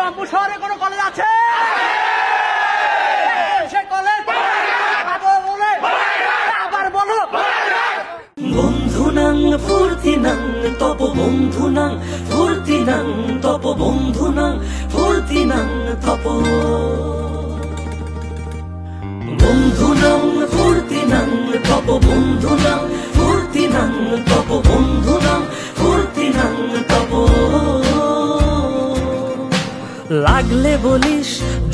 রংপুর শহরে কোনো কলেজ আছে? সে কলেজ আবার বলো। বন্ধু নাং ফুর্তি নাং তপ বন্ধু নাং ফুর্তি নাং তপ বন্ধু নাং ফুর্তি নাং তপ বন্ধু নাং ফুর্তি নাং তপ বন্ধু নাং ফুর্তি নাং তপ বন্ধু নাং ফুর্তি নাং তপ লাগলে বলিস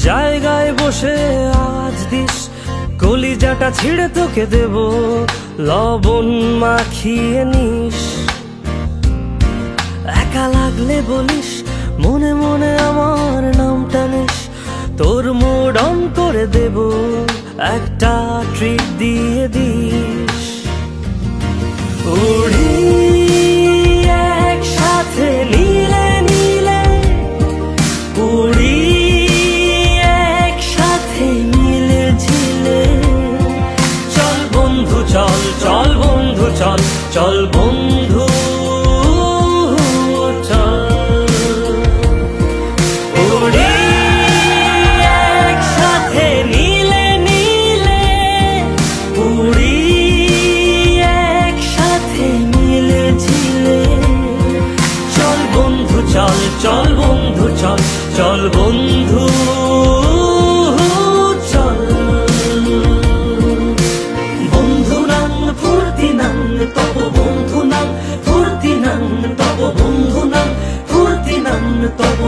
জায়গায় বসে আওয়াজ দিস কলিজাটা ছিঁড়ে তোকে দেব লবণ মাখিয়ে নিস একা লাগলে বলিস মনে মনে আমার নামটা নিস তোর মুড অন করে দেব একটা ট্রিট দিয়ে দিস উড়ি একসাথে নীলে নীলে উড়ি একসাথে মিলে ঝিলে চল বন্ধু চল চল বন্ধু চল চল বন্ধু চল উড়ি একসাথে নীলে নীলে উড়ি একসাথে মিলে ঝিলে চল বন্ধু চল চল বন্ধু চল চল বন্ধু চল বন্ধু নাং ফুর্তি নাং তব বন্ধু নাং ফুর্তি নাং তব বন্ধু নাং ফুর্তি নাং তব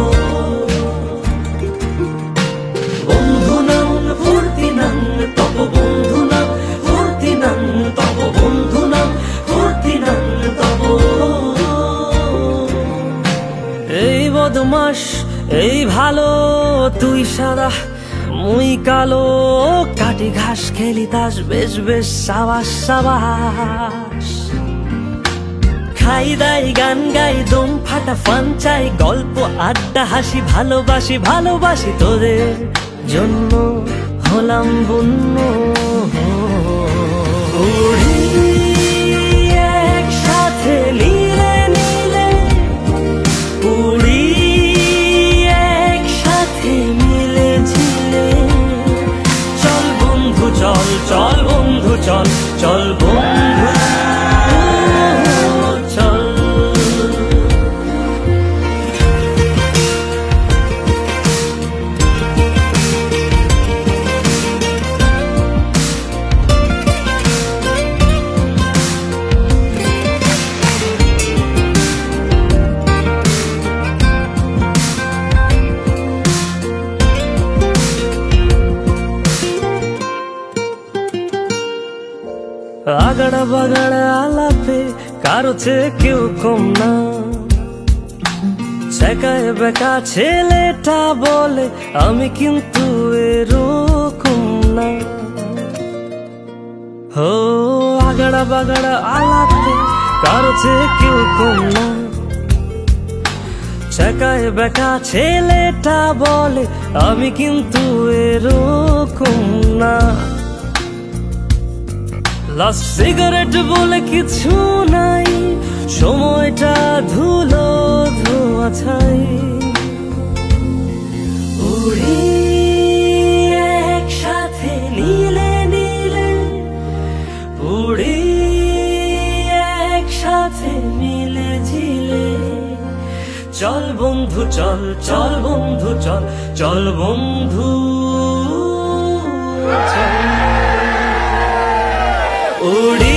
বন্ধু নাং ফুর্তি নাং তব বন্ধু নাং ফুর্তি নাং তব বন্ধু নাং ফুর্তি নাং তব এই বদমাস এই ভালো তুই সাদা মুই কালো কাটি ঘাস খেলি তাস বেশ বেশ সাবাস সাবাস খাই দাই গান গাই দম ফাটা ফান চাই গল্প আড্ডা হাসি ভালোবাসি ভালোবাসি তোদের জন্য হলাম বন্য উড়ি একসাথে নীলে নীলে উড়ি একসাথে মিলে ঝিলে চল বন্ধু চল চল বন্ধু চল চল বন্ধু চল আগাড়া বাগাড়া আলাপে কারো চেয়ে কেউ কম না ছেকায় বেকা ছেলেটা বলে আমি কিন্তু এরকম না হো আগাড়া বাগাড়া আলাপে কারো চেয়ে কেউ কম না ছেকায় বেকা ছেলেটা বলে আমি কিন্তু এরকম না লাস্ট সিগারেট বলে কিছু নাই সময়টা ধুলো ধোয়া ছাই উড়ি একসাথে নীলে নীলে উড়ি একসাথে মিলে ঝিলে চল বন্ধু চল চল বন্ধু চল চল বন্ধু চল উড়ি